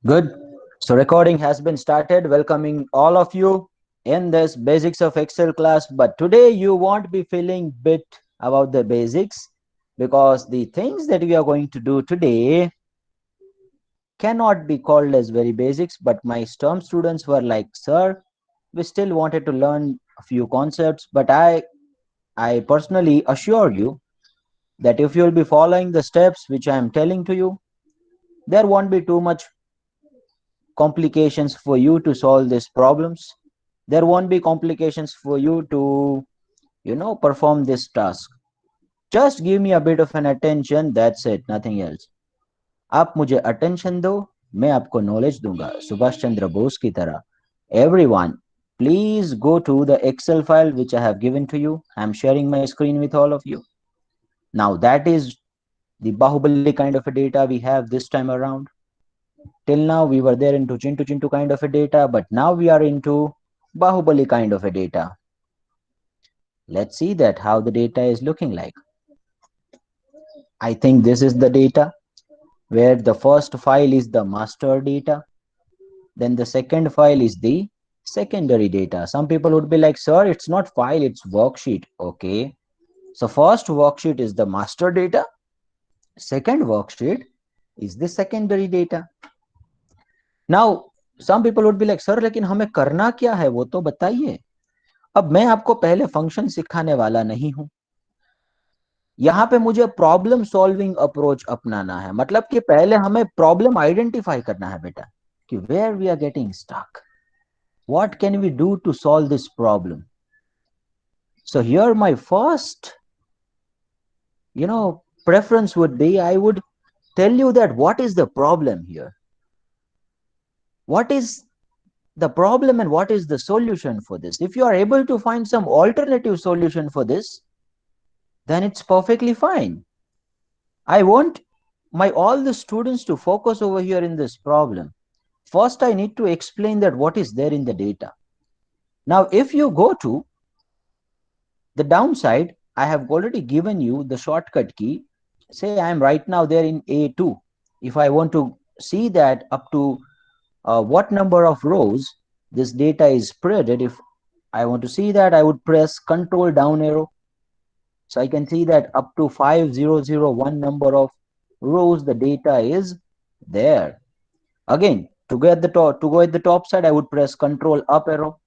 Good. So recording has been started. Welcoming all of you in this basics of Excel class. But today you won't be feeling bit about the basics because the things that we are going to do today cannot be called as very basics. But my STEM students were like, sir, we still wanted to learn a few concepts. But I personally assure you that if you'll be following the steps which I am telling to you, there won't be too much complications for you to solve these problems. There won't be complications for you to perform this task. Just give me a bit of an attention, that's it, nothing else. आप मुझे attention दो, मैं आपको knowledge दूंगा सुभाष चंद्र बोस की तरह. Everyone, please go to the Excel file which I have given to you. I am sharing my screen with all of you. Now that is the Bahubali kind of a data we have this time around. Till now we were there into Chintu Chintu kind of a data, but now we are into Bahubali kind of a data. Let's see that how the data is looking like. I think this is the data where the first file is the master data, then the second file is the secondary data. Some people would be like, sir, it's not file, it's worksheet. Okay, so first worksheet is the master data, second worksheet is the secondary data. Now some people would be like, sir, लेकिन हमें करना क्या है वो तो बताइए. अब मैं आपको पहले फंक्शन सिखाने वाला नहीं हूं. यहाँ पे मुझे प्रॉब्लम सॉल्विंग अप्रोच अपनाना है. मतलब कि पहले हमें प्रॉब्लम आइडेंटिफाई करना है बेटा कि where we are getting stuck, what can we do to solve this problem. So here my first preference would be, I would tell you that what is the problem here, what is the problem and what is the solution for this. If you are able to find some alternative solution for this, then it's perfectly fine. I want my all the students to focus over here in this problem. First, I need to explain that what is there in the data. Now, if you go to the downside, I have already given you the shortcut key. Say I am right now there in A2. If I want to see that up to what number of rows this data is spreaded, if I want to see that, I would press control down arrow. So I can see that up to 5001 number of rows the data is there. Again, to go at the top side, I would press control up arrow.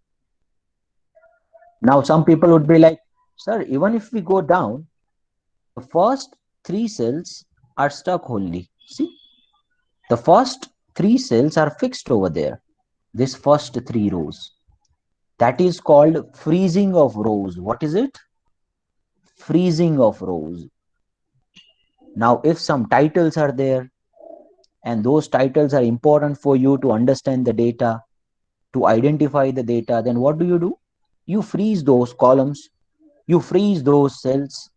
Now some people would be like, sir, even if we go down, the first three cells are stuck only. See, the first three cells are fixed over there. This first three rows. That is called freezing of rows. What is it? Freezing of rows. Now, if some titles are there, and those titles are important for you to understand the data, to identify the data, then what do? You freeze those columns, you freeze those cells.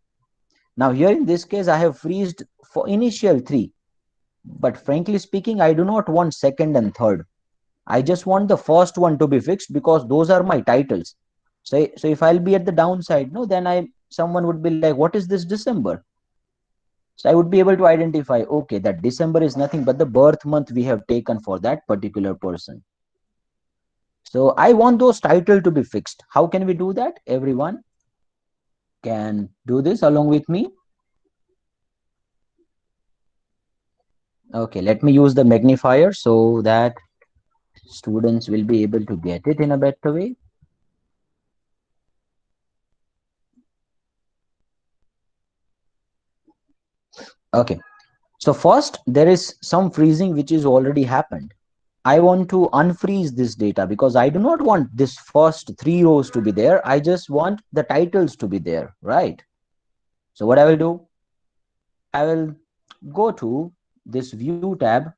Now here in this case, I have freezed for initial three, but frankly speaking, I do not want second and third. I just want the first one to be fixed because those are my titles. So if I'll be at the downside, no, then someone would be like, what is this December? So I would be able to identify, okay, that December is nothing but the birth month we have taken for that particular person. So I want those titles to be fixed. How can we do that? Everyone can do this along with me. Okay, let me use the magnifier so that students will be able to get it in a better way. Okay, so first there is some freezing which is already happened. I want to unfreeze this data because I do not want this first three rows to be there. I just want the titles to be there, right? So what I will do, I will go to this view tab.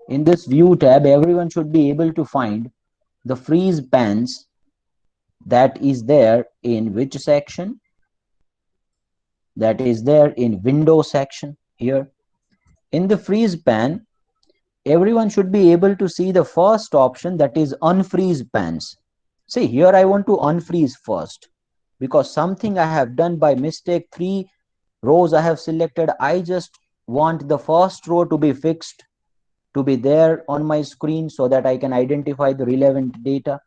In this view tab, everyone should be able to find the freeze pans that is there in which section? That is there in window section here. In the freeze pan, everyone should be able to see the first option, that is unfreeze pans. See, here I want to unfreeze first because something I have done by mistake. Three rows I have selected. I just want the first row to be fixed. to be there on my screen so that I can identify the relevant data.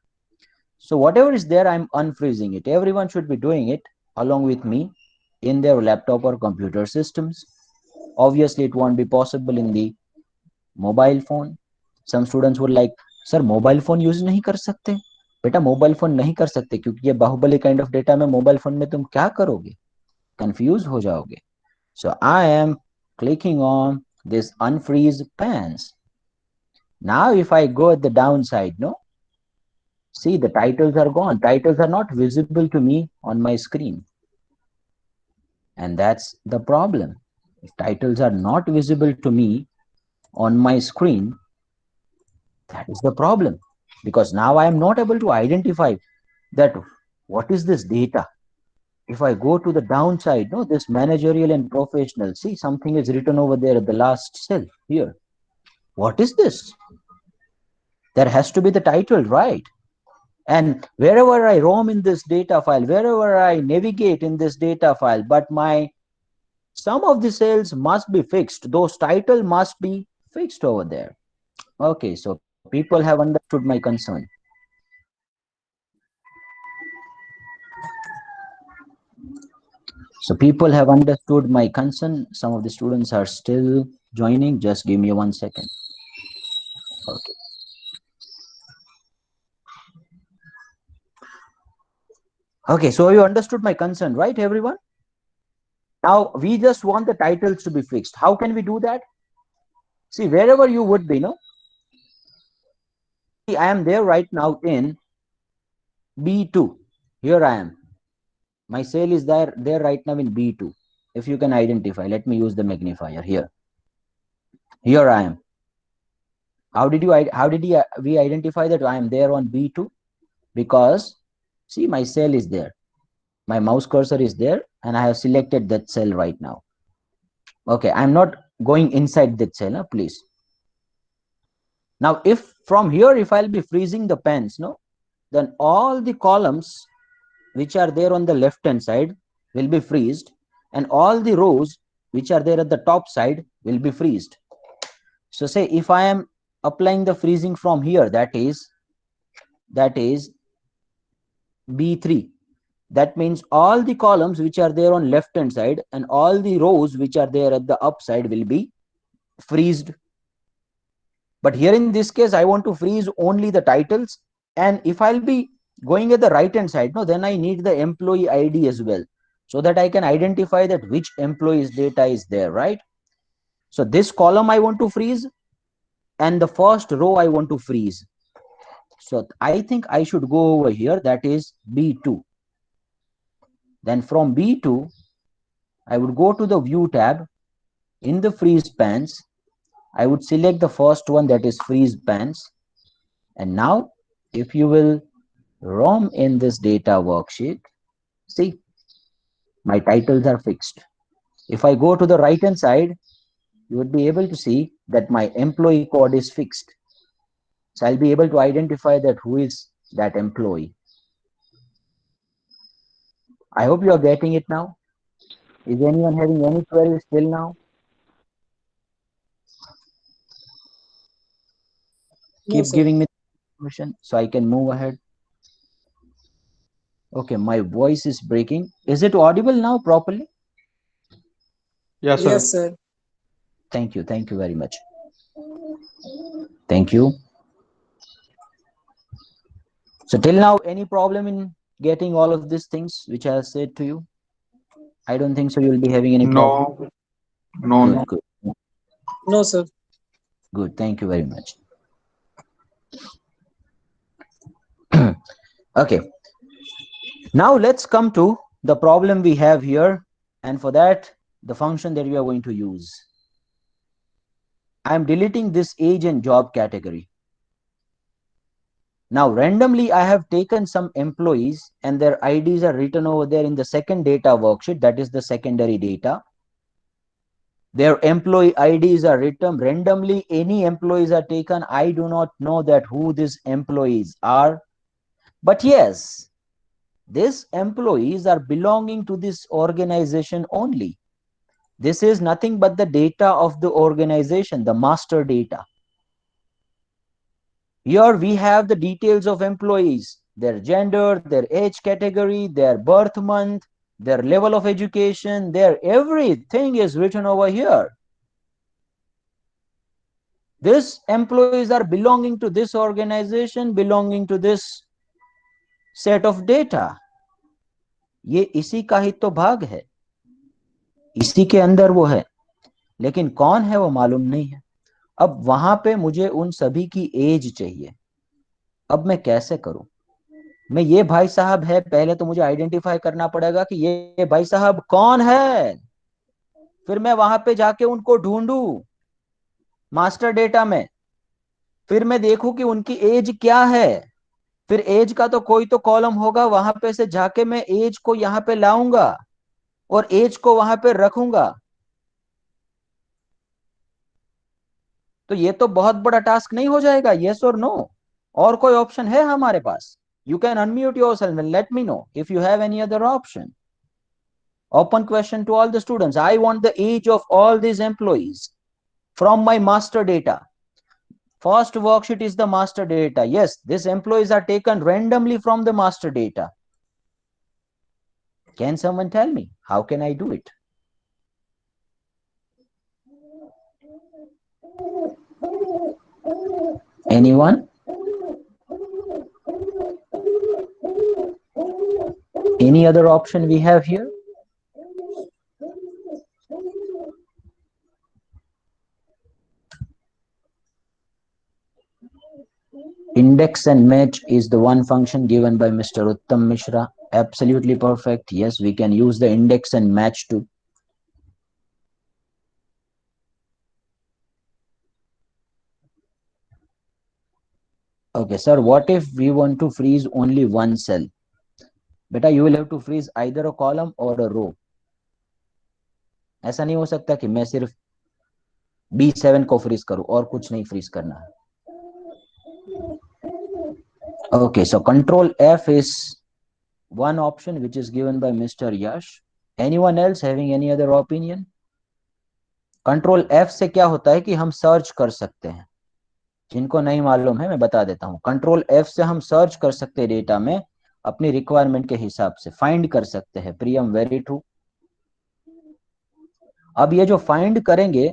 So whatever is there, I'm unfreezing it. Everyone should be doing it along with me in their laptop or computer systems. Obviously, it won't be possible in the mobile phone. Some students would like, sir, mobile phone use नहीं कर सकते? बेटा mobile phone नहीं कर सकते क्योंकि ये Baahubali kind of data में मोबाइल फोन में तुम क्या करोगे? कंफ्यूज हो जाओगे. So I am clicking on this unfreeze pans. Now if I go at the downside, no, see the titles are gone. Titles are not visible to me on my screen. And that's the problem. If titles are not visible to me on my screen, that is the problem. Because now I am not able to identify that what is this data. If I go to the downside, no, this managerial and professional, see something is written over there at the last cell here. What is this? There has to be the title, right? And wherever I roam in this data file, wherever I navigate in this data file, but my some of the cells must be fixed. Those title must be fixed over there. Okay, so people have understood my concern. So people have understood my concern. Some of the students are still joining. Just give me 1 second. Okay. Okay, so you understood my concern, right, everyone? Now we just want the titles to be fixed. How can we do that? See, wherever you would be, no? See, I am there right now in B2. Here I am. My cell is there right now in B2. If you can identify, let me use the magnifier here. Here I am. How did we identify that I am there on B2? Because see, my cell is there. My mouse cursor is there and I have selected that cell right now. Okay, I'm not going inside that cell, please. Now, if from here, if I'll be freezing the pens, no, then all the columns which are there on the left hand side will be freezed, and all the rows which are there at the top side will be freezed. So say if I am applying the freezing from here, that is B3. That means all the columns which are there on left hand side and all the rows which are there at the upside will be freezed. But here in this case, I want to freeze only the titles. And if I'll be going at the right hand side, no, then I need the employee ID as well, so that I can identify that which employee's data is there, right? So this column I want to freeze and the first row I want to freeze. So I think I should go over here, that is B2. Then from B2, I would go to the view tab. In the freeze pans, I would select the first one, that is freeze pans. And now if you will roam in this data worksheet, see, my titles are fixed. If I go to the right hand side, you would be able to see that my employee code is fixed. So I'll be able to identify that who is that employee. I hope you are getting it now. Is anyone having any queries till now? No, Keep sir. giving me information so I can move ahead. Okay, my voice is breaking. Is it audible now properly? Yes, sir. Yes, sir. Thank you. Thank you very much. Thank you. So till now, any problem in getting all of these things which I have said to you? I don't think so. You'll be having any problem. No, no, Good, no. good, No, sir. good. Thank you very much. Okay. Now let's come to the problem we have here, and for that, the function that we are going to use. I am deleting this age and job category. Now, randomly, I have taken some employees and their IDs are written over there in the second data worksheet, that is the secondary data. Their employee IDs are written randomly. Any employees are taken. I do not know that who these employees are. But yes, these employees are belonging to this organization only. This is nothing but the data of the organization, the master data. Here we have the details of employees, their gender, their age category, their birth month, their level of education, their everything is written over here. These employees are belonging to this organization, belonging to this set of data. ये इसी का ही तो भाग है, इसी के अंदर वो है, लेकिन कौन है वो मालूम नहीं है। अब वहां पे मुझे उन सभी की एज चाहिए। अब मैं कैसे करूं? मैं ये भाई साहब है, पहले तो मुझे आइडेंटिफाई करना पड़ेगा कि ये भाई साहब कौन है, फिर मैं वहां पे जाके उनको ढूंढूं मास्टर डेटा में, फिर मैं देखूं कि उनकी एज क्या है, फिर एज का तो कोई तो कॉलम होगा, वहां पे से जाके मैं एज को यहाँ पे लाऊंगा और एज को वहां पे रखूंगा। तो ये तो बहुत बड़ा टास्क नहीं हो जाएगा? यस और नो? और कोई ऑप्शन है हमारे पास? You can unmute yourself and let me know if you have any other option. Open question to all the students. I want the age of all these employees from my master data. First worksheet is the master data. Yes, these employees are taken randomly from the master data. Can someone tell me how can I do it? Anyone? Any other option we have here? Index and match is the one function given by Mr. Uttam Mishra. Absolutely perfect. Yes, we can use the index and match too. Okay, sir, what if we want to freeze only one cell? बेटा, you will have to freeze either a column or a row. ऐसा नहीं हो सकता कि मैं सिर्फ B7 को freeze करूं और कुछ नहीं फ्रीज करना है. Okay, so control F is one option which is given by Mr. Yash. Anyone else having any other opinion? Control F से क्या होता है कि हम सर्च कर सकते हैं. जिनको नहीं मालूम है मैं बता देता हूं. कंट्रोल F से हम सर्च कर सकते हैं डेटा में, अपनी रिक्वायरमेंट के हिसाब से फाइंड कर सकते हैं. प्रियम, वेरी ट्रू. अब ये जो फाइंड करेंगे,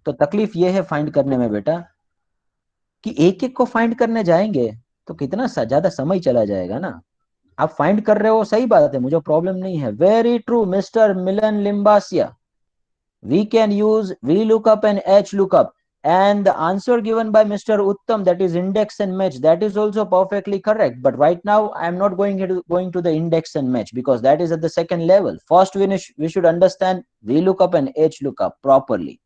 तो तकलीफ ये है फाइंड करने में बेटा कि एक एक को फाइंड करने जाएंगे तो कितना ज्यादा समय चला जाएगा ना. आप फाइंड कर रहे हो, सही बात है, मुझे प्रॉब्लम नहीं है. Very true mister Milan Limbasia. We can use VLOOKUP and HLOOKUP. And the answer given by Mr. Uttam, that is index and match, that is also perfectly correct. But right now, I'm not going to the index and match because that is at the second level. First, we should understand VLOOKUP and HLOOKUP properly.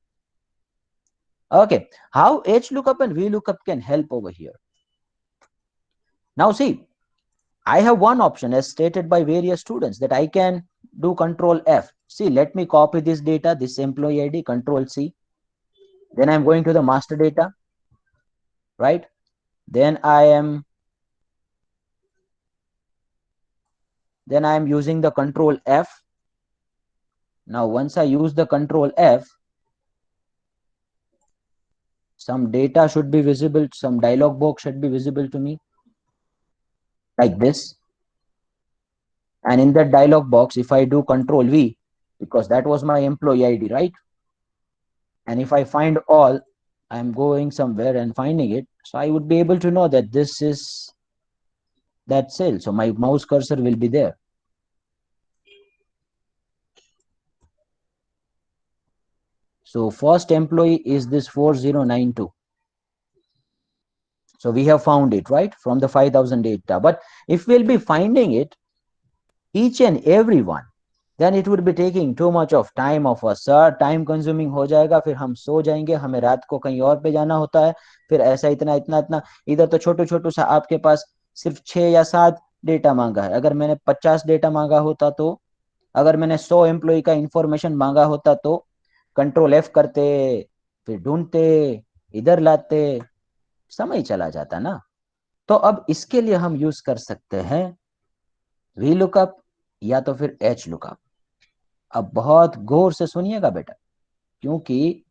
Okay, how HLOOKUP and VLOOKUP can help over here. Now see, I have one option as stated by various students that I can do control F. See, let me copy this data, this employee ID, control C. Then I'm going to the master data, right? Then I am using the control F. Now, once I use the control F, some data should be visible, some dialog box should be visible to me, like this. And in that dialog box, if I do control V, because that was my employee ID, right? And if I find all, I'm going somewhere and finding it. So I would be able to know that this is that cell. So my mouse cursor will be there. So first employee is this 4092. So we have found it, right, from the 5000 data. But if we'll be finding it, each and every one, then it would be taking too much of time of us, sir. Time consuming हो जाएगा, फिर हम सो जाएंगे, हमें रात को कहीं और पे जाना होता है, फिर ऐसा इतना इतना इतना. इधर तो छोटू छोटू सा आपके पास सिर्फ 6 या 7 डेटा मांगा है. अगर मैंने 50 डेटा मांगा होता तो, अगर मैंने 100 एम्प्लॉय का इंफॉर्मेशन मांगा होता तो कंट्रोल F करते, फिर ढूंढते, इधर लाते, समय चला जाता ना. तो अब इसके लिए हम यूज कर सकते हैं VLOOKUP या तो फिर HLOOKUP. अब बहुत गौर से सुनिएगा बेटा, क्योंकि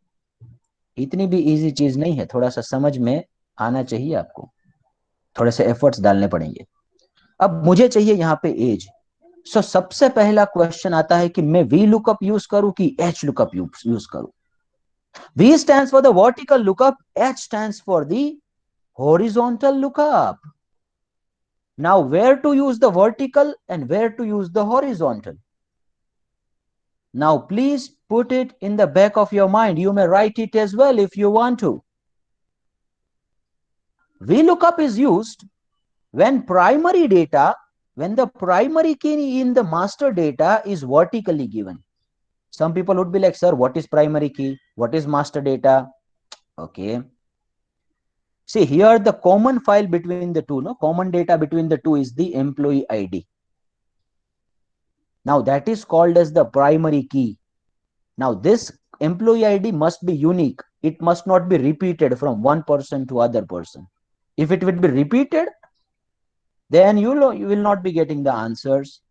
इतनी भी इजी चीज नहीं है, थोड़ा सा समझ में आना चाहिए आपको, थोड़े से एफर्ट्स डालने पड़ेंगे। अब मुझे चाहिए यहाँ पे एज। सो सबसे पहला क्वेश्चन आता है कि मैं वी लुकअप यूज करूं कि एच लुकअप यूज करूं। V stands for the vertical lookup, H stands for the horizontal lookup. Now, where to use the vertical and where to use the horizontal? Now, please put it in the back of your mind. You may write it as well if you want to. VLOOKUP is used when when the primary key in the master data is vertically given. Some people would be like, sir, what is primary key? What is master data? Okay. See here, the common file between the two, no common data between the two is the employee ID. Now that is called as the primary key. Now this employee ID must be unique. It must not be repeated from one person to other person. If it would be repeated, then you will not be getting the answers.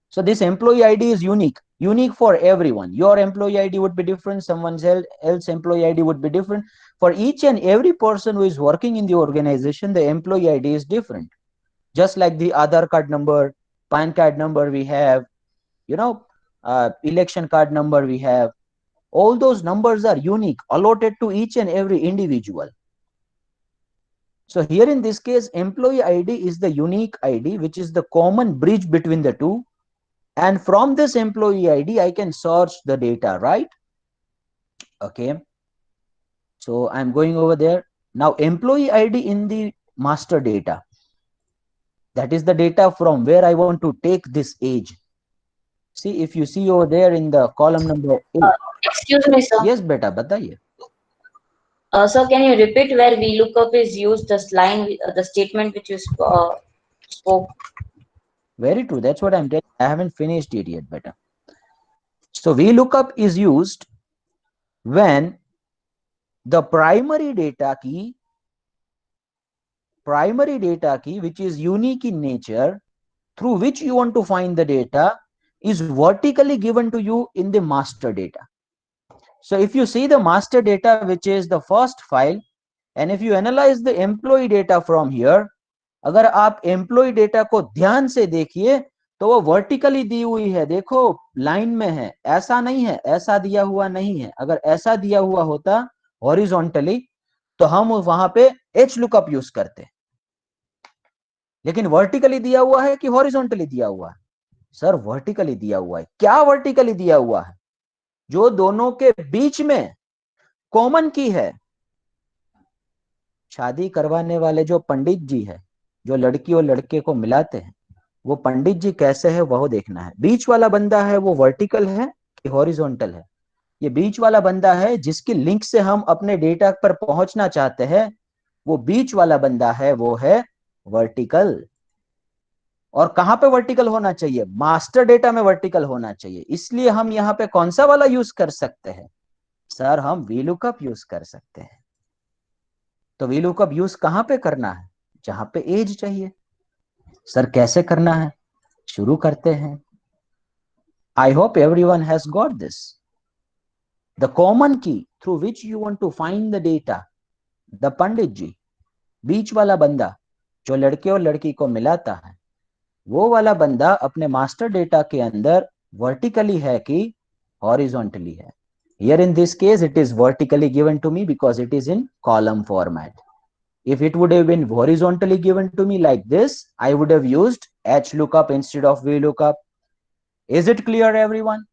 So this employee ID is unique for everyone. Your employee ID would be different. Someone else employee ID would be different. For each and every person who is working in the organization, the employee ID is different. Just like the Aadhaar card number, PAN card number we have, election card number we have, all those numbers are unique, allotted to each and every individual. So here in this case, employee ID is the unique ID, which is the common bridge between the two. And from this employee ID, I can search the data, right? Okay. So I'm going over there. Now, employee ID in the master data. That is the data from where I want to take this age. See, if you see over there in the column number 8. Excuse me, sir. Yes, beta, bataiye. Sir, can you repeat where VLOOKUP is used, this line, the statement which you spoke? Very true. That's what I'm telling. I haven't finished it yet, beta. So VLOOKUP is used when the primary data key, which is unique in nature, through which you want to find the data, is vertically given to you in the master data. So if you see the master data, which is the first file, and if you analyze the employee data from here, अगर आप employ data को ध्यान से देखिए तो वो vertically दी हुई है, देखो लाइन में है, ऐसा नहीं है, ऐसा दिया हुआ नहीं है। अगर ऐसा दिया हुआ होता हॉरिजॉन्टली तो हम वहां पे एच लुकअप यूज करते, लेकिन वर्टिकली दिया हुआ है कि हॉरिजॉन्टली दिया हुआ है? सर वर्टिकली दिया हुआ है। क्या वर्टिकली दिया हुआ है? जो दोनों के बीच में कॉमन की है। शादी करवाने वाले जो पंडित जी है, जो लड़की और लड़के को मिलाते हैं, वो पंडित जी कैसे है वह देखना है। बीच वाला बंदा है वो वर्टिकल है कि हॉरिजॉन्टल है? ये बीच वाला बंदा है जिसकी लिंक से हम अपने डेटा पर पहुंचना चाहते हैं, वो बीच वाला बंदा है, वो है वर्टिकल। और कहां पे वर्टिकल होना चाहिए? मास्टर डेटा में वर्टिकल होना चाहिए। इसलिए हम यहाँ पे कौन सा वाला यूज कर सकते हैं? सर हम वीलुकअप यूज कर सकते हैं। तो वीलुकअप यूज कहां पे करना है? जहां पे एज चाहिए। सर कैसे करना है? शुरू करते हैं। I hope everyone has got this. The common key through which you want to find the data, the pandit ji, बीच वाला बंदा जो लड़के और लड़की को मिलाता है, वो वाला बंदा अपने मास्टर डेटा के अंदर वर्टिकली है कि हॉरिजॉन्टली है? Here in this case, it is vertically given to me because it is in column format. If it would have been horizontally given to me like this, I would have used HLOOKUP instead of VLOOKUP. Is it clear, everyone?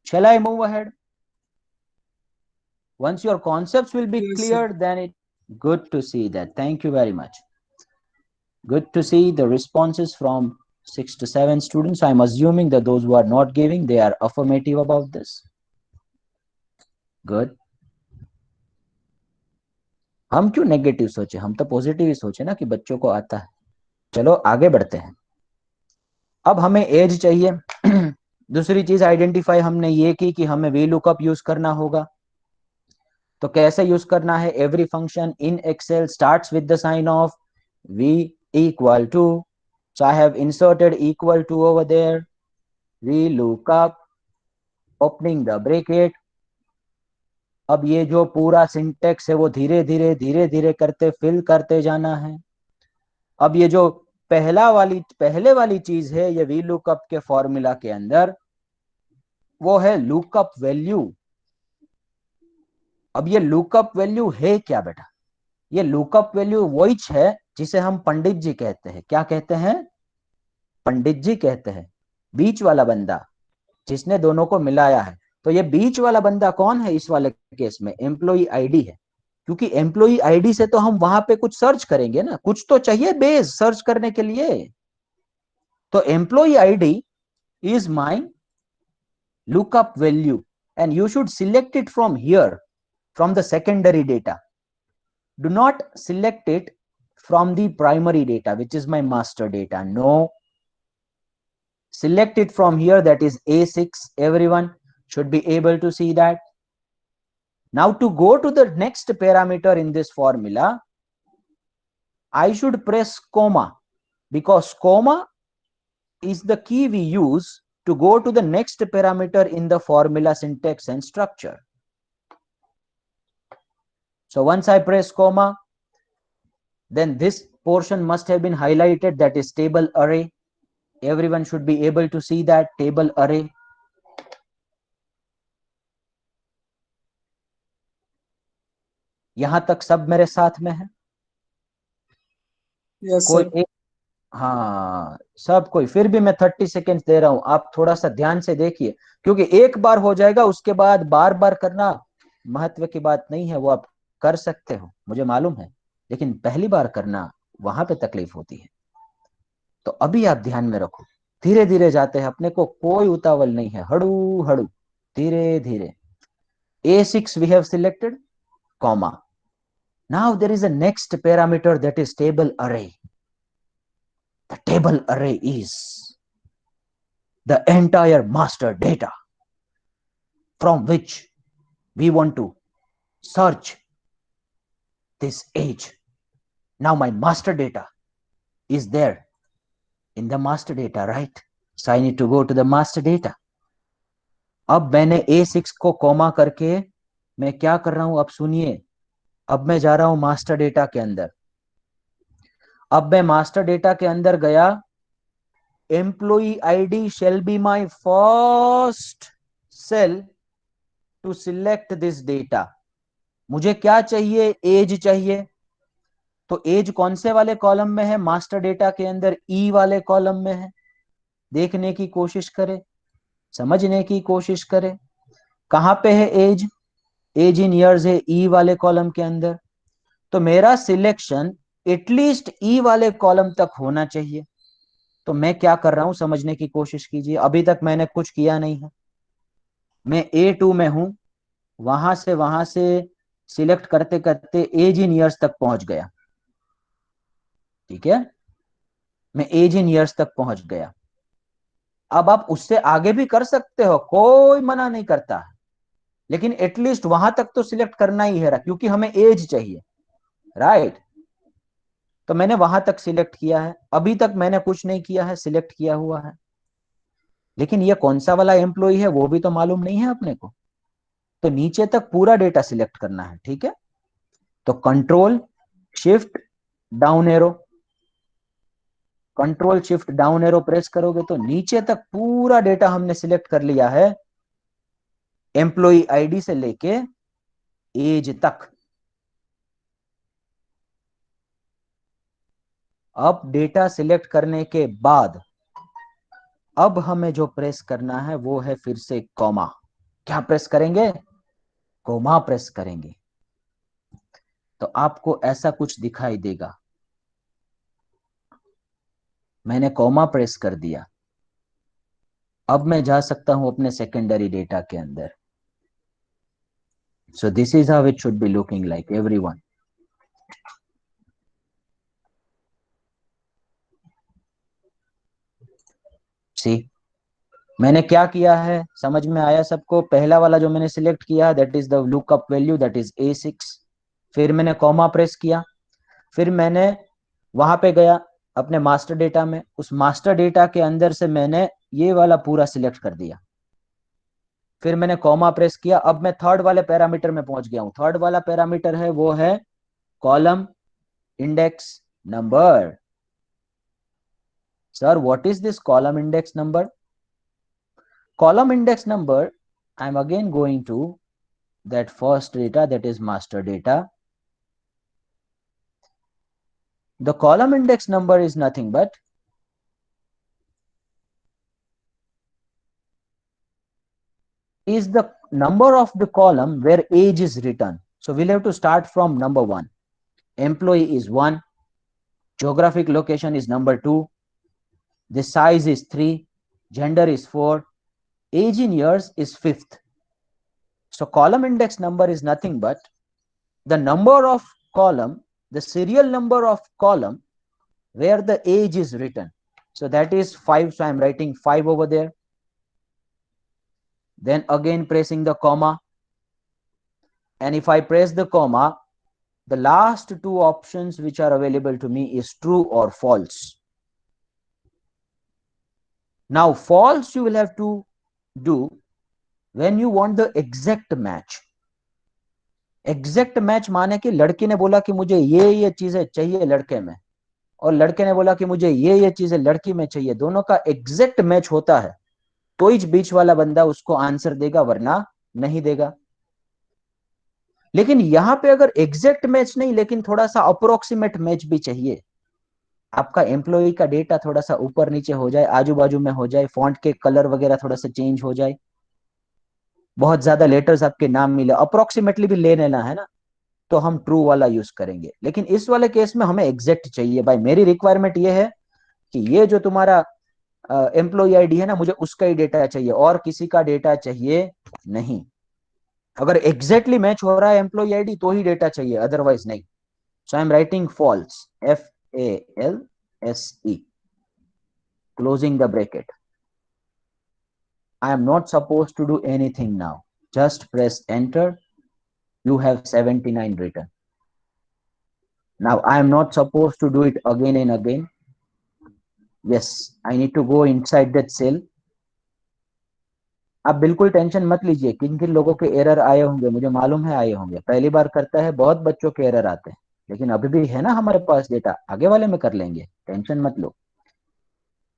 Shall I move ahead? Once your concepts will be Yes, clear, sir. then it good to see that. Thank you very much. Good to see the responses from 6 to 7 students. I'm assuming that those who are not giving, they are affirmative about this. Good. हम क्यों negative सोचे? हम तो positive ही सोचे ना कि बच्चों को आता है। चलो आगे बढ़ते हैं। अब हमें एज चाहिए। दूसरी चीज आइडेंटिफाई हमने ये की कि हमें वी लुकअप यूज करना होगा। तो कैसे यूज करना है? Every function in Excel starts with the sign of we equal to, so I have inserted equal to over there, we look up, opening the bracket, अब ये जो पूरा सिंटेक्स है वो धीरे धीरे करते फिल करते जाना है। अब ये जो पहले वाली चीज है ये वी लुकअप के फॉर्मूला के अंदर, वो है लुकअप वैल्यू। अब ये लुकअप वैल्यू है क्या बेटा? ये लुकअप वैल्यू वही है जिसे हम पंडित जी कहते हैं। क्या कहते हैं? पंडित जी कहते हैं। बीच वाला बंदा जिसने दोनों को मिलाया है। तो ये बीच वाला बंदा कौन है इस वाले केस में? एम्प्लॉई आईडी है। क्योंकि एम्प्लॉई आईडी से तो हम वहां पे कुछ सर्च करेंगे ना, कुछ तो चाहिए बेस सर्च करने के लिए। तो employee ID is my lookup value and you should select it from here, from the secondary data. Do not select it from the primary data, which is my master data. No, select it from here, that is A6. Everyone should be able to see that. Now to go to the next parameter in this formula, I should press comma, because comma is the key we use to go to the next parameter in the formula syntax and structure. So once I press comma, then this portion must have been highlighted, that is table array. Everyone should be able to see that table array. यहां तक सब मेरे साथ में है? Yes कोई sir. एक? हाँ सब कोई। फिर भी मैं 30 सेकेंड्स दे रहा हूं, आप थोड़ा सा ध्यान से देखिए, क्योंकि एक बार हो जाएगा उसके बाद बार बार करना महत्व की बात नहीं है। वो आप कर सकते हो, मुझे मालूम है, लेकिन पहली बार करना वहां पे तकलीफ होती है। तो अभी आप ध्यान में रखो, धीरे धीरे जाते हैं, अपने को कोई उतावल नहीं है, हड़ू हड़ू धीरे धीरे। A6 we have selected, comma. Now there is a next parameter, that is table array. The table array is the entire master data from which we want to search this age. Now my master data is there in the master data, right? So I need to go to the master data. अब मैंने A6 को comma करके मैं क्या कर रहा हूं, अब सुनिए। अब मैं जा रहा हूं मास्टर डेटा के अंदर। अब मैं मास्टर डेटा के अंदर गया। Employee ID shall be my first cell to select this data. मुझे क्या चाहिए? एज चाहिए। तो एज कौन से वाले कॉलम में है? मास्टर डेटा के अंदर ई वाले कॉलम में है। देखने की कोशिश करें, समझने की कोशिश करें, कहां पे है एज? एज इन ईयर्स है ई वाले कॉलम के अंदर। तो मेरा सिलेक्शन एटलीस्ट ई वाले कॉलम तक होना चाहिए। तो मैं क्या कर रहा हूं, समझने की कोशिश कीजिए। अभी तक मैंने कुछ किया नहीं है, मैं A2 में हूं। वहां से सिलेक्ट करते करते एज इन ईयर्स तक पहुंच गया। ठीक है, मैं एज इन ईयर्स तक पहुंच गया। अब आप उससे आगे भी कर सकते हो, कोई मना नहीं करता है, लेकिन एटलीस्ट वहां तक तो सिलेक्ट करना ही है, क्योंकि हमें एज चाहिए, राइट? तो मैंने वहां तक सिलेक्ट किया है। अभी तक मैंने कुछ नहीं किया है, सिलेक्ट किया हुआ है, लेकिन ये कौन सा वाला एम्प्लॉय है वो भी तो मालूम नहीं है अपने को। तो नीचे तक पूरा डेटा सिलेक्ट करना है, ठीक है? तो control shift down arrow, control shift down arrow press करोगे तो नीचे तक पूरा डेटा हमने सिलेक्ट कर लिया है, एम्प्लॉय आईडी से लेके एज तक। अब डेटा सिलेक्ट करने के बाद अब हमें जो प्रेस करना है वो है फिर से कॉमा। क्या प्रेस करेंगे? कॉमा प्रेस करेंगे। तो आपको ऐसा कुछ दिखाई देगा। मैंने कॉमा प्रेस कर दिया। अब मैं जा सकता हूं अपने सेकेंडरी डेटा के अंदर। So this is how it should be looking like everyone. See, मैंने क्या किया है, समझ में आया सबको? पहला वाला जो मैंने सिलेक्ट किया, that is the lookup value, that is A6। फिर मैंने कॉमा प्रेस किया, फिर मैंने वहां पे गया अपने मास्टर डेटा में। उस मास्टर डेटा के अंदर से मैंने ये वाला पूरा सिलेक्ट कर दिया। फिर मैंने कॉमा प्रेस किया, अब मैं थर्ड वाले पैरामीटर में पहुंच गया हूं। थर्ड वाला पैरामीटर है वो है column index number. Sir what is this column index number? Column index number, I'm again going to that first data, that is master data. The column index number is nothing but is the number of the column where age is written. So we'll have to start from number 1. Employee is 1, geographic location is number 2, the size is 3, gender is 4, age in years is 5th. So column index number is nothing but the number of column, the serial number of column where the age is written. So that is 5. So I'm writing 5 over there. Then again pressing the comma. And if I press the comma, the last two options which are available to me is true or false. Now false you will have to do when you want the exact match. Exact match माने कि लड़की ने बोला कि मुझे ये चीजें चाहिए लड़के में, और लड़के ने बोला कि मुझे ये चीजें लड़की में चाहिए, दोनों का एग्जैक्ट मैच होता है तो ही बीच वाला बंदा उसको आंसर देगा, वरना नहीं देगा। लेकिन यहां पे अगर एग्जैक्ट मैच नहीं, लेकिन थोड़ा सा अप्रोक्सीमेट मैच भी चाहिए, आपका एम्प्लॉय का डेटा थोड़ा सा ऊपर नीचे हो जाए, आजू बाजू में हो जाए, फॉन्ट के कलर वगैरह थोड़ा सा चेंज हो जाए, बहुत ज्यादा लेटर्स आपके नाम मिले, अप्रोक्सीमेटली भी ले लेना है ना, तो हम ट्रू वाला यूज करेंगे। लेकिन इस वाले केस में हमें एग्जैक्ट चाहिए। भाई मेरी रिक्वायरमेंट ये है कि ये जो तुम्हारा एम्प्लॉय आईडी है ना, मुझे उसका ही डेटा चाहिए और किसी का डेटा चाहिए नहीं। अगर एग्जैक्टली मैच हो रहा है एम्प्लॉय आईडी तो ही डेटा चाहिए, अदरवाइज नहीं। So I am writing false, FALSE, closing the bracket. I am not supposed to do anything now. Just press enter. You have 79 written. Now I am not supposed to do it again and again. Yes, I need to go inside that cell. आप बिल्कुल tension मत लीजिए, किन किन लोगों के error आए होंगे, मुझे मालूम है आए होंगे, पहली बार करता है, बहुत बच्चों के एरर आते हैं, लेकिन अभी भी है ना हमारे पास डेटा, आगे वाले में कर लेंगे, टेंशन मत लो।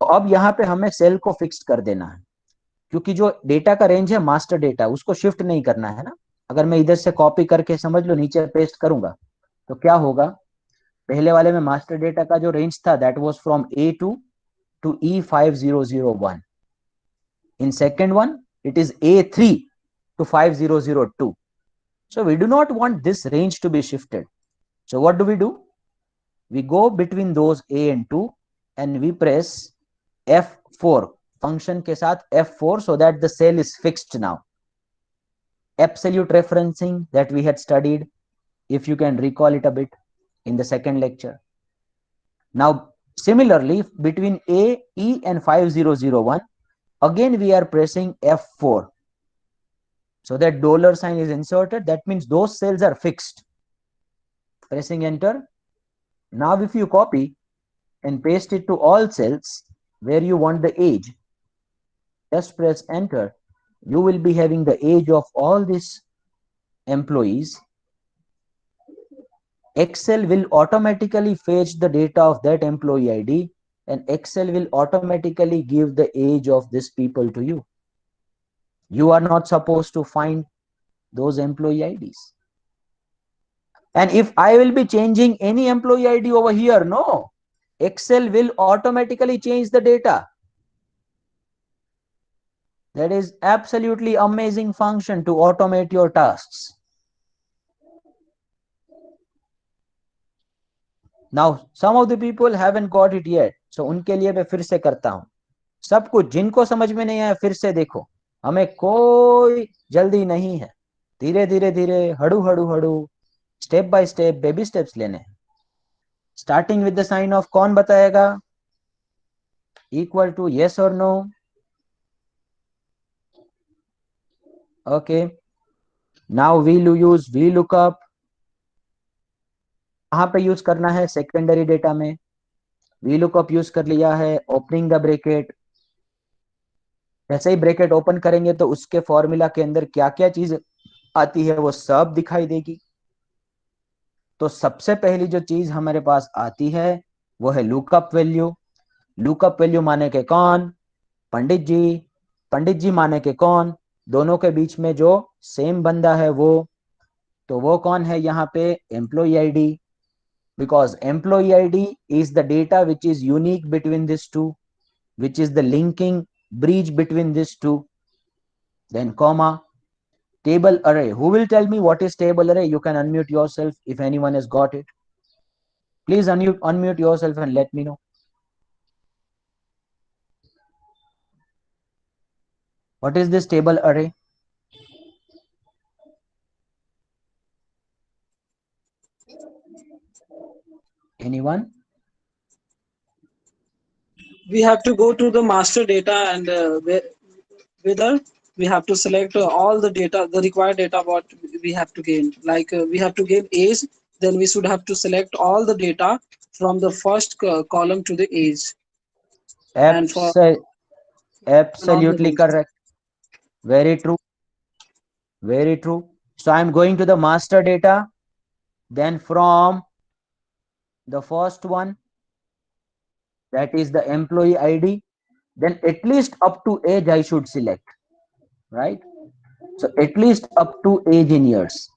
तो अब यहाँ पे हमें सेल को फिक्स कर देना है, क्योंकि जो डेटा का रेंज है मास्टर डेटा, उसको शिफ्ट नहीं करना है ना। अगर मैं इधर से कॉपी करके समझ लो नीचे पेस्ट करूंगा तो क्या होगा, पहले वाले में मास्टर डेटा का जो रेंज था that was from A2 to E5001. In second one it is A3 to 5002. So we do not want this range to be shifted. So what do? We go between those A and 2 and we press F4 function के साथ F4 so that the cell is fixed now. Absolute referencing that we had studied, if you can recall it a bit in the second lecture. Now similarly between A, E and 5001 again we are pressing F4 so that dollar sign is inserted, that means those cells are fixed. Pressing enter. Now if you copy and paste it to all cells where you want the age, just press enter. You will be having the age of all these employees. Excel will automatically fetch the data of that employee ID and Excel will automatically give the age of these people to you. You are not supposed to find those employee IDs. And if I will be changing any employee ID over here, no, Excel will automatically change the data. That is absolutely amazing function to automate your tasks. Now some of the people haven't got it yet, so उनके लिए मैं फिर से करता हूं। सब कुछ जिनको समझ में नहीं आया फिर से देखो, हमें कोई जल्दी नहीं है, धीरे धीरे धीरे हड़ू हड़ू हड़ू step by step baby steps लेने हैं। Starting with the sign of, कौन बताएगा? इक्वल टू यस और no. Okay, now we use V lookup. कहां पे यूज करना है? सेकेंडरी डेटा में। वी लुकअप यूज कर लिया है, ओपनिंग द ब्रैकेट, जैसे ही ब्रैकेट ओपन करेंगे तो उसके फॉर्मूला के अंदर क्या क्या चीज आती है वो सब दिखाई देगी। तो सबसे पहली जो चीज हमारे पास आती है वो है लुकअप वैल्यू। लुकअप वैल्यू माने के कौन? पंडित जी। पंडित जी माने के कौन? दोनों के बीच में जो सेम बंदा है वो। तो वो कौन है यहाँ पे? Employee ID, because employee id is the data which is unique between these two, which is the linking bridge between these two. Then comma, table array. Who will tell me what is table array? You can unmute yourself if anyone has got it. Please unmute yourself and let me know. What is this table array? Anyone? We have to go to the master data and whether we have to select all the data, the required data what we have to gain. Like we have to gain age, then we should have to select all the data from the first column to the age and for and all the Absolutely rows. correct. Very true. Very true. So I'm going to the master data. Then from the first one, that is the employee ID, then at least up to age I should select, right? So at least up to age in years.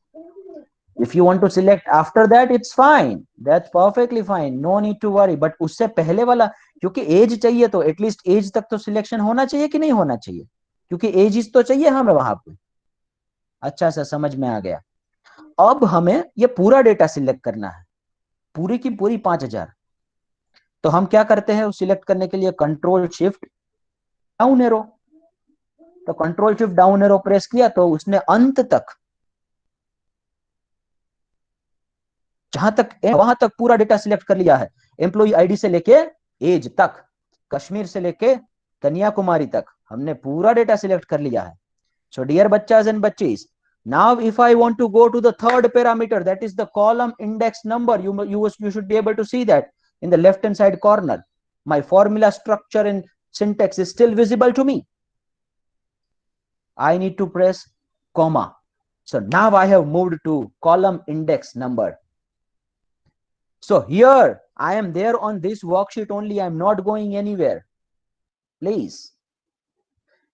If you want to select after that, it's fine. That's perfectly fine. No need to worry. But उससे पहले वाला, क्योंकि as चाहिए तो at least as तक तो selection होना चाहिए कि नहीं होना चाहिए? क्योंकि एज तो चाहिए हमें वहां पे। अच्छा सा समझ में आ गया। अब हमें ये पूरा डेटा सिलेक्ट करना है, पूरी की पूरी 5000। तो हम क्या करते हैं उस सिलेक्ट करने के लिए? Control shift down arrow. तो control shift down arrow press किया तो उसने अंत तक, जहां तक वहां तक पूरा डेटा सिलेक्ट कर लिया है। एम्प्लॉय आईडी से लेके एज तक, कश्मीर से लेके कन्याकुमारी तक हमने पूरा डेटा सिलेक्ट कर लिया है। सो डियर बच्चास एंड बच्चीज, now if I want to go to the third parameter, that is the column index number, you should be able to see that in the left hand side corner. My formula structure and syntax is still visible to me. I need to press comma. So now I have moved to column index number. So here I am there on this worksheet only. I'm not going anywhere. Please,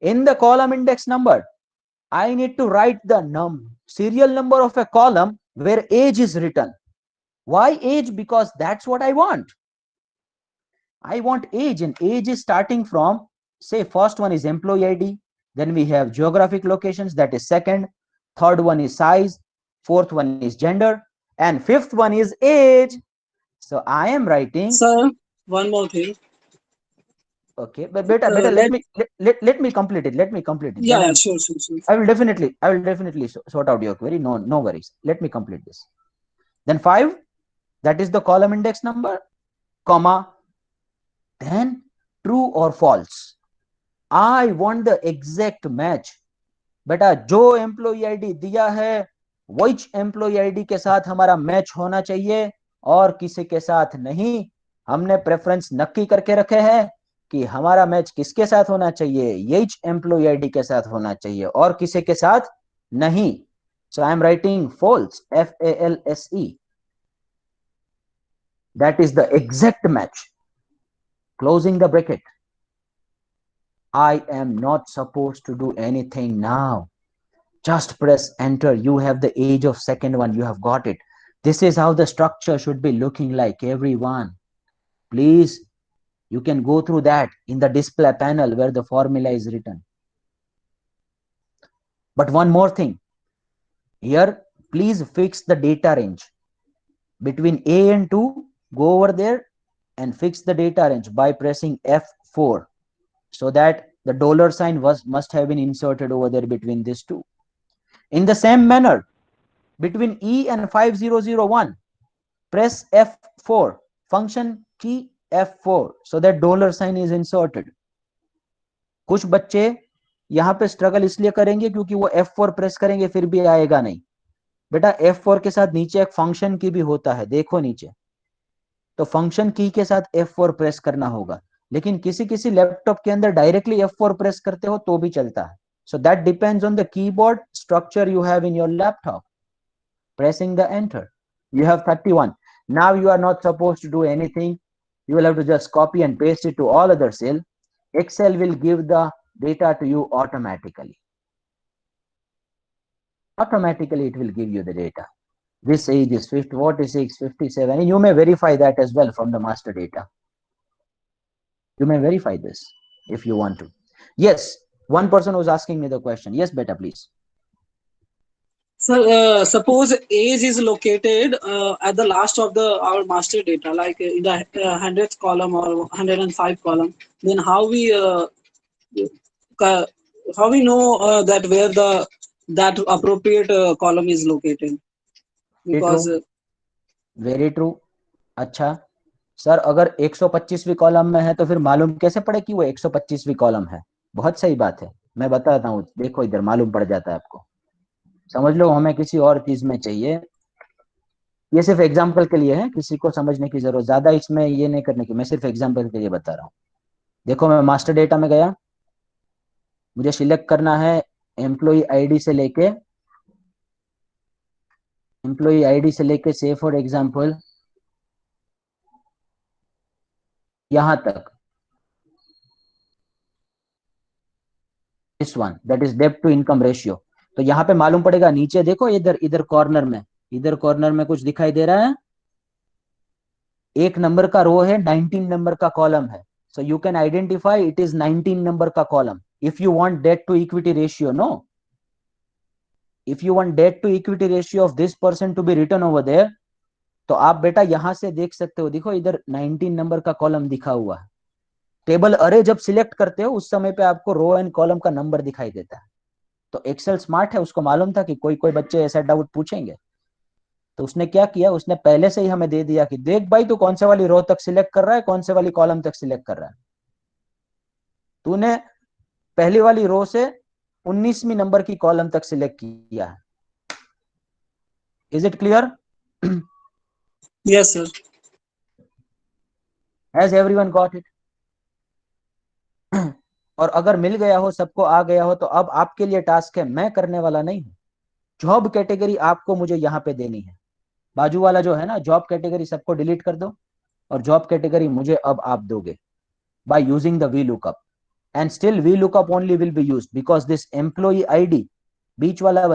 in the column index number, I need to write the serial number of a column where age is written. Why age? Because that's what I want. I want age, and age is starting from, say, first one is employee ID, then we have geographic locations, that is second, third one is size, fourth one is gender, and fifth one is age. So I am writing. Sir, one more thing. Okay, but better let me complete it. Let me complete it. Yeah, sure. I will definitely sort out your query. No worries. Let me complete this. Then 5, that is the column index number, comma, then true or false. I want the exact match. बेटा जो employ ID दिया है वही employ ID के साथ हमारा match होना चाहिए और किसी के साथ नहीं। हमने प्रेफरेंस नक्की करके रखे हैं कि हमारा मैच किसके साथ होना चाहिए? यही एम्प्लॉय आईडी के साथ होना चाहिए और किसी के साथ नहीं। So I am writing false, FALSE. That is the exact match. Closing the bracket. I am not supposed to do anything now. Just press enter. You have the age of second one. You have got it. This is how the structure should be looking like, everyone. Please, you can go through that in the display panel where the formula is written. But one more thing. Here, please fix the data range. Between A and 2, go over there and fix the data range by pressing F4, so that the dollar sign must have been inserted over there between these two. In the same manner, between E and 5001, press F4, function key F4, so that dollar sign is inserted. कुछ बच्चे यहाँ पे struggle इसलिए करेंगे क्योंकि वो F4 press करेंगे फिर भी आएगा नहीं। बेटा F4 के साथ नीचे एक फंक्शन की भी होता है, देखो नीचे। तो फंक्शन की के साथ F4 प्रेस करना होगा। लेकिन किसी किसी लैपटॉप के अंदर डायरेक्टली F4 प्रेस करते हो तो भी चलता है. So that depends on the keyboard structure you have in your laptop. Pressing the enter. You have 31. Now you are not supposed to do anything. You will have to just copy and paste it to all other cell. Excel will give the data to you automatically. Automatically it will give you the data. This age is 50, 46, 57, and you may verify that as well from the master data. You may verify this if you want to. Yes, one person was asking me the question. Yes, beta, please. So suppose age is located at the last of the our master data, like in the 100th column or 105 column. Then ca- how we know that where the that appropriate column is located? Very Because true. Very true. अच्छा sir, अगर 125वीं column में है तो फिर मालूम कैसे पड़े कि वो 125वीं कॉलम है? बहुत सही बात है, मैं बताता हूँ. देखो इधर मालूम पड़ जाता है आपको. समझ लो हमें किसी और चीज में चाहिए. ये सिर्फ एग्जाम्पल के लिए है, किसी को समझने की जरूरत ज्यादा इसमें ये नहीं करने की. मैं सिर्फ एग्जाम्पल के लिए बता रहा हूँ. देखो मैं मास्टर डेटा में गया, मुझे सिलेक्ट करना है एम्प्लॉय आईडी से लेके से फॉर एग्जाम्पल यहां तक. दिस वन, दैट इज डेब्ट टू इनकम रेशियो. तो यहाँ पे मालूम पड़ेगा. नीचे देखो इधर इधर कॉर्नर में कुछ दिखाई दे रहा है. एक नंबर का रो है, 19 नंबर का कॉलम है. So you can identify it is 19 number का column. If you want debt to equity ratio, no, if you want debt to equity ratio of this person to be return over there, तो आप बेटा यहां से देख सकते हो. देखो इधर 19 नंबर का कॉलम दिखा हुआ है. टेबल अरे जब सिलेक्ट करते हो उस समय पे आपको रो एंड कॉलम का नंबर दिखाई देता है. तो एक्सेल स्मार्ट है, उसको मालूम था कि कोई कोई बच्चे ऐसा डाउट पूछेंगे. तो उसने क्या किया, उसने पहले से ही हमें दे दिया कि देख भाई तू कौन से वाली रो तक सिलेक्ट कर रहा है, कौन से वाली कॉलम तक सिलेक्ट कर रहा है. तूने पहली वाली रो से 19वीं नंबर की कॉलम तक सिलेक्ट किया है. Is it clear? yes, sir. Has everyone got it? और अगर मिल गया हो, सबको आ गया हो, तो अब आपके लिए टास्क है, मैं करने वाला नहीं हूं. जॉब कैटेगरी आपको मुझे यहां पे देनी है. बाजू वाला जो है ना जॉब कैटेगरी, सबको डिलीट कर दो और जॉब कैटेगरी मुझे अब आप दोगे by using the V lookup. And still V lookup only will be used because this employee ID, बीच वाला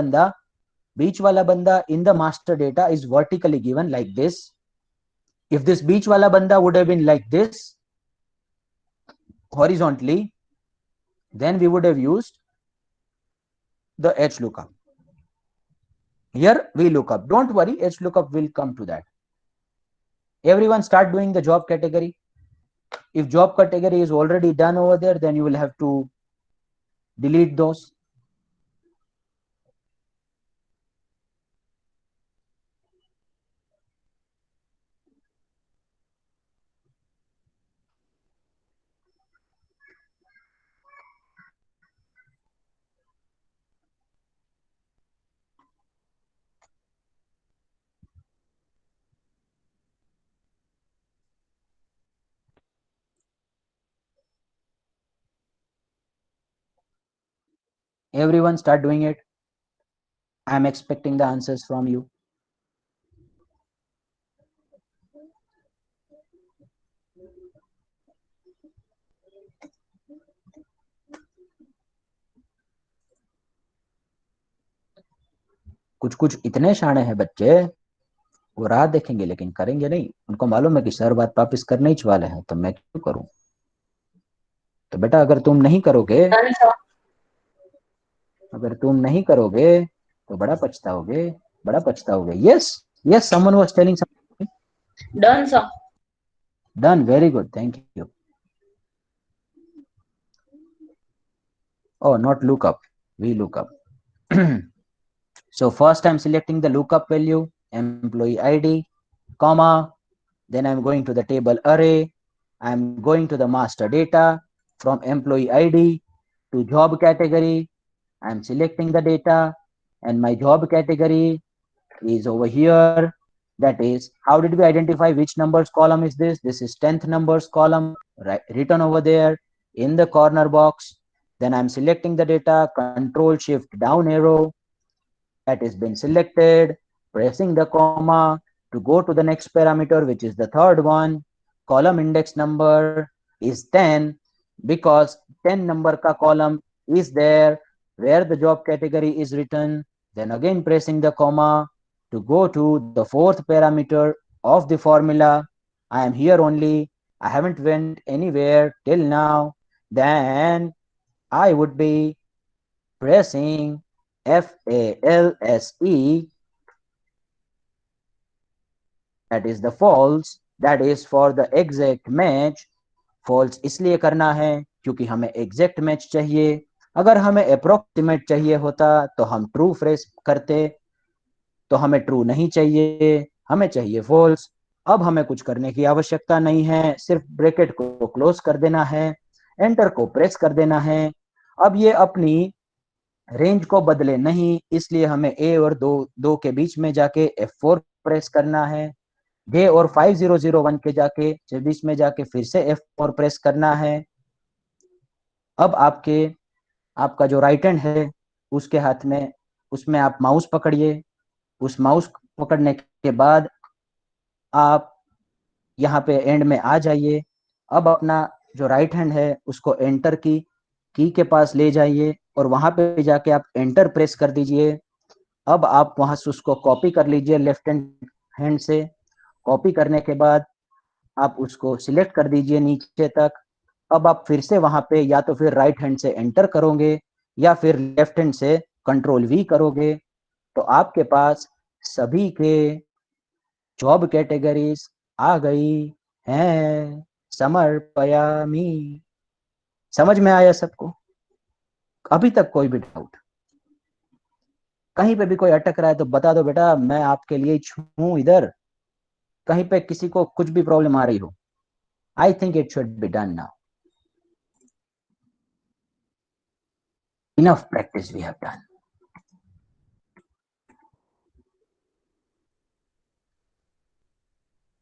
बंदा in the master data is vertically given like this. If this beach wala banda would have been like this horizontally, then we would have used the H lookup. Here we lookup. Don't worry, H lookup will come to that. Everyone start doing the job category. If job category is already done over there, then you will have to delete those. Everyone start doing it. I am expecting the answers from you. कुछ कुछ इतने शाणे हैं बच्चे, वो राह देखेंगे लेकिन करेंगे नहीं. उनको मालूम है कि सर बात वापिस करने ही वाले हैं, तो मैं क्यों करूं. तो बेटा अगर तुम नहीं करोगे, Done, sir. अगर तुम नहीं करोगे तो बड़ा पछताओगे, बड़ा पछताओगे. Yes yes, someone was telling something. Done, sir. Done, very good, thank you. Oh, not lookup, we lookup. So first I'm selecting the lookup value, employee ID, comma, then I'm going to the table array, I'm going to the master data. From employee ID to job category, I'm selecting the data, and my job category is over here. That is, how did we identify which numbers column is this? This is 10th numbers column, right, written over there in the corner box. Then I'm selecting the data, control shift down arrow, that has been selected, pressing the comma to go to the next parameter, which is the third one. Column index number is 10 because 10 number ka column is there where the job category is written. Then again pressing the comma to go to the fourth parameter of the formula. I am here only. I haven't went anywhere till now. Then I would be pressing FALSE, that is the false, that is for the exact match. False इसलिए करना है क्योंकि हमें exact match चाहिए. अगर हमें approximate चाहिए होता तो हम ट्रू फ्रेस करते, तो हमें ट्रू नहीं चाहिए, हमें चाहिए फॉल्स. अब हमें कुछ करने की आवश्यकता नहीं है, सिर्फ ब्रैकेट को क्लोज कर देना है, एंटर को प्रेस कर देना है. अब ये अपनी रेंज को बदले नहीं, इसलिए हमें ए और दो के बीच में जाके F4 प्रेस करना है. जे और 5001 के जाके बीच में जाके फिर से F4 प्रेस करना है. अब आपका जो राइट हैंड है उसके हाथ में, उसमें आप माउस पकड़िए. उस माउस पकड़ने के बाद आप यहाँ पे एंड में आ जाइए. अब अपना जो राइट हैंड है उसको एंटर की के पास ले जाइए और वहां पे जाके आप एंटर प्रेस कर दीजिए. अब आप वहां से उसको कॉपी कर लीजिए लेफ्ट हैंड से. कॉपी करने के बाद आप उसको सिलेक्ट कर दीजिए नीचे तक. अब आप फिर से वहां पे या तो फिर राइट हैंड से एंटर करोगे या फिर लेफ्ट हैंड से कंट्रोल वी करोगे, तो आपके पास सभी के जॉब कैटेगरीज आ गई हैं. समर्पयामी. समझ में आया सबको? अभी तक कोई भी डाउट? कहीं पे भी कोई अटक रहा है तो बता दो बेटा, मैं आपके लिए हूं इधर. कहीं पे किसी को कुछ भी प्रॉब्लम आ रही हो, I think it should be done now. Enough practice we have done.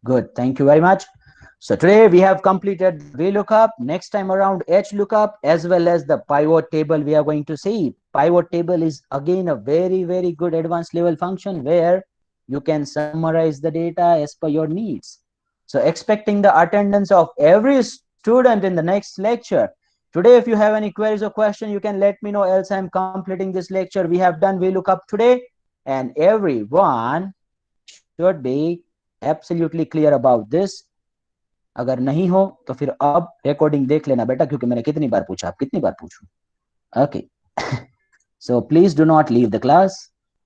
Good, thank you very much. So today we have completed VLOOKUP. Next time around HLOOKUP as well as the pivot table we are going to see. Pivot table is again a very good advanced level function where you can summarize the data as per your needs. So expecting the attendance of every student in the next lecture. Today if you have any queries or question, you can let me know, else I am completing this lecture. We have done VLOOKUP today and everyone should be absolutely clear about this. अगर नहीं हो तो फिर अब recording देख लेना बेटा, क्योंकि मैंने कितनी बार पूछा, आप कितनी बार पूछूं. Okay, so please do not leave the class.